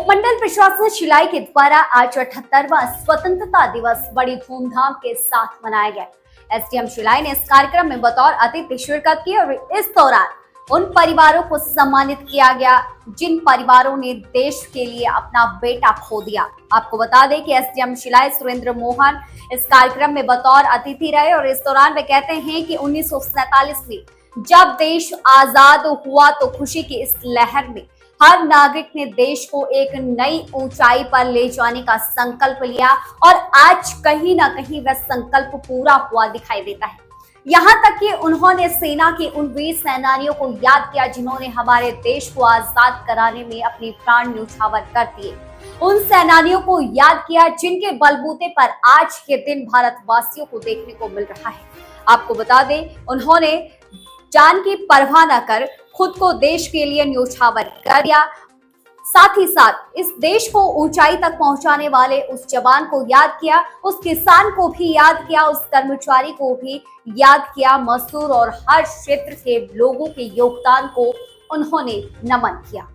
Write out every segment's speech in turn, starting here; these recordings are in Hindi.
मंडल प्रशासन शिलाई के द्वारा आज 78वां स्वतंत्रता दिवस बड़ी धूमधाम के साथ मनाया गया। एसडीएम शिलाई ने इस कार्यक्रम में बतौर अतिथि शिरकत की और इस दौरान उन परिवारों को सम्मानित किया गया जिन परिवारों ने देश के लिए अपना बेटा खो दिया। आपको बता दें कि एसडीएम शिलाई सुरेंद्र मोहन इस कार्यक्रम में बतौर अतिथि रहे और इस दौरान वे कहते हैं कि 1947 में जब देश आजाद हुआ तो खुशी की इस लहर में हर नागरिक ने देश को एक नई ऊंचाई पर ले जाने का संकल्प लिया और आज कहीं ना कहीं वह संकल्प पूरा हुआ दिखाई देता है। यहाँ तक कि उन्होंने सेना के उन वीर सेनानियों को याद किया जिन्होंने हमारे देश को आजाद कराने में अपने प्राण न्यौछावर कर दिए। उन सेनानियों को याद किया जिनके बलबूते पर आज के दिन भारतवासियों को देखने को मिल रहा है। आपको बता दें, उन्होंने जान की परवाह न कर खुद को देश के लिए न्यौछावर कर दिया। साथ ही साथ इस देश को ऊंचाई तक पहुंचाने वाले उस जवान को याद किया, उस किसान को भी याद किया, उस कर्मचारी को भी याद किया, मजदूर और हर क्षेत्र के लोगों के योगदान को उन्होंने नमन किया।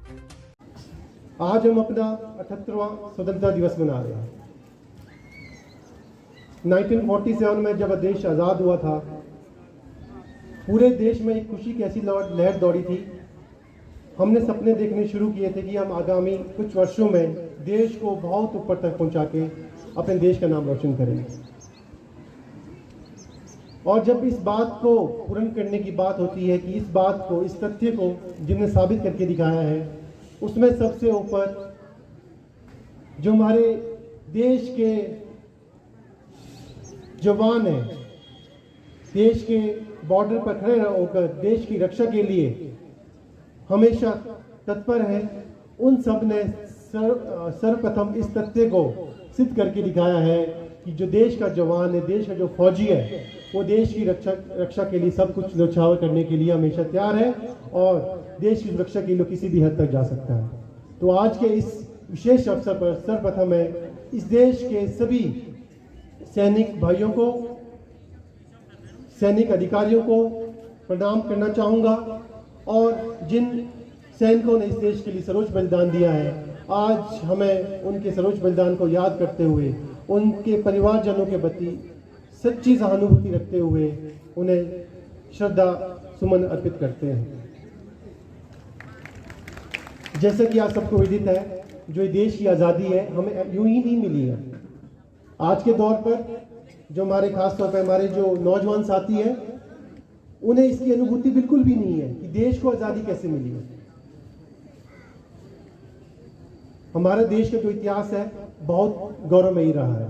आज हम अपना 78वां स्वतंत्रता दिवस मना रहे हैं। 1947 में जब देश आज़ाद हुआ था, पूरे देश में एक खुशी की ऐसी लहर दौड़ी थी। हमने सपने देखने शुरू किए थे कि हम आगामी कुछ वर्षों में देश को बहुत ऊपर तक पहुंचा के अपने देश का नाम रोशन करेंगे। और जब इस बात को पूर्ण करने की बात होती है कि इस बात को, इस तथ्य को जिन्हें साबित करके दिखाया है, उसमें सबसे ऊपर जो हमारे देश के जवान हैं, देश के बॉर्डर पर खड़े होकर देश की रक्षा के लिए हमेशा तत्पर है, उन सब ने सर्वप्रथम इस तथ्य को सिद्ध करके दिखाया है कि जो देश का जवान है, देश का जो फौजी है, वो देश की रक्षा के लिए सब कुछ न्यौछावर करने के लिए हमेशा तैयार है और देश की सुरक्षा के लिए किसी भी हद तक जा सकता है। तो आज के इस विशेष अवसर पर सर्वप्रथम मैं इस देश के सभी सैनिक भाइयों को, सैनिक अधिकारियों को प्रणाम करना चाहूँगा और जिन सैनिकों ने इस देश के लिए सर्वोच्च बलिदान दिया है, आज हमें उनके सर्वोच्च बलिदान को याद करते हुए, उनके परिवारजनों के प्रति सच्ची सहानुभूति रखते हुए उन्हें श्रद्धा सुमन अर्पित करते हैं। जैसा कि आप सबको विदित है, जो ये देश की आज़ादी है हमें यूं ही नहीं मिली है। आज के दौर पर जो हमारे खास तौर पर हमारे जो नौजवान साथी हैं, उन्हें इसकी अनुभूति बिल्कुल भी नहीं है कि देश को आज़ादी कैसे मिली है। हमारे देश का जो इतिहास है बहुत गौरवमयी रहा है,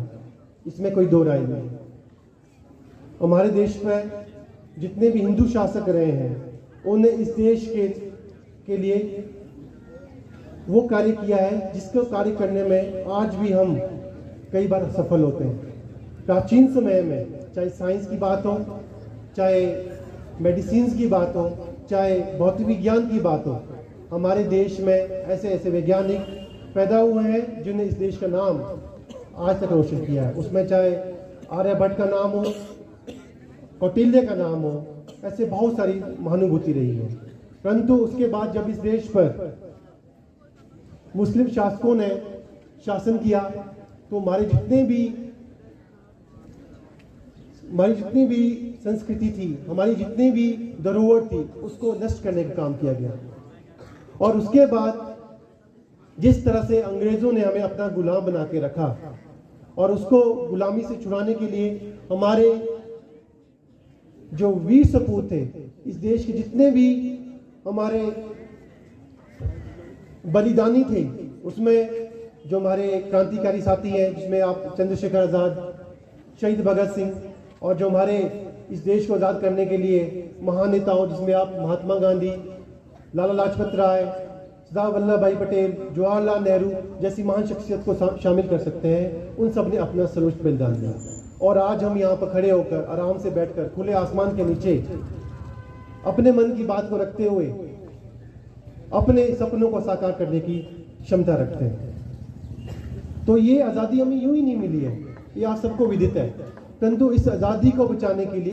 इसमें कोई दो राय नहीं। हमारे देश में जितने भी हिंदू शासक रहे हैं, उन्हें इस देश के लिए वो कार्य किया है जिसको कार्य करने में आज भी हम कई बार सफल होते हैं। प्राचीन समय में चाहे साइंस की बात हो, चाहे मेडिसिन की बात हो, चाहे भौतिक विज्ञान की बात हो, हमारे देश में ऐसे ऐसे वैज्ञानिक पैदा हुए हैं जिन्हें इस देश का नाम आज तक रोशन किया है। उसमें चाहे आर्यभट्ट का नाम हो, कौटिल्य का नाम हो, ऐसे बहुत सारी महानुभूति रही है। परंतु उसके बाद जब इस देश पर मुस्लिम शासकों ने शासन किया तो हमारी जितनी भी संस्कृति थी, हमारी जितनी भी धरोहर थी, उसको नष्ट करने का काम किया गया। और उसके बाद जिस तरह से अंग्रेजों ने हमें अपना गुलाम बना के रखा और उसको गुलामी से छुड़ाने के लिए हमारे जो वीर सपूत थे, इस देश के जितने भी हमारे बलिदानी थे, उसमें जो हमारे क्रांतिकारी साथी हैं, जिसमें आप चंद्रशेखर आज़ाद, शहीद भगत सिंह, और जो हमारे इस देश को आज़ाद करने के लिए महान नेताओं, जिसमें आप महात्मा गांधी, लाला लाजपत राय, सरदार वल्लभ भाई पटेल, जवाहरलाल नेहरू जैसी महान शख्सियत को शामिल कर सकते हैं। उन सब ने अपना सर्वोच्च बलिदान दिया और आज हम यहाँ पर खड़े होकर आराम से बैठकर खुले आसमान के नीचे अपने मन की बात को रखते हुए अपने सपनों को साकार करने की क्षमता रखते हैं। तो ये आज़ादी हमें यूं ही नहीं मिली है, ये आप सबको विदित है। परंतु इस आज़ादी को बचाने के लिए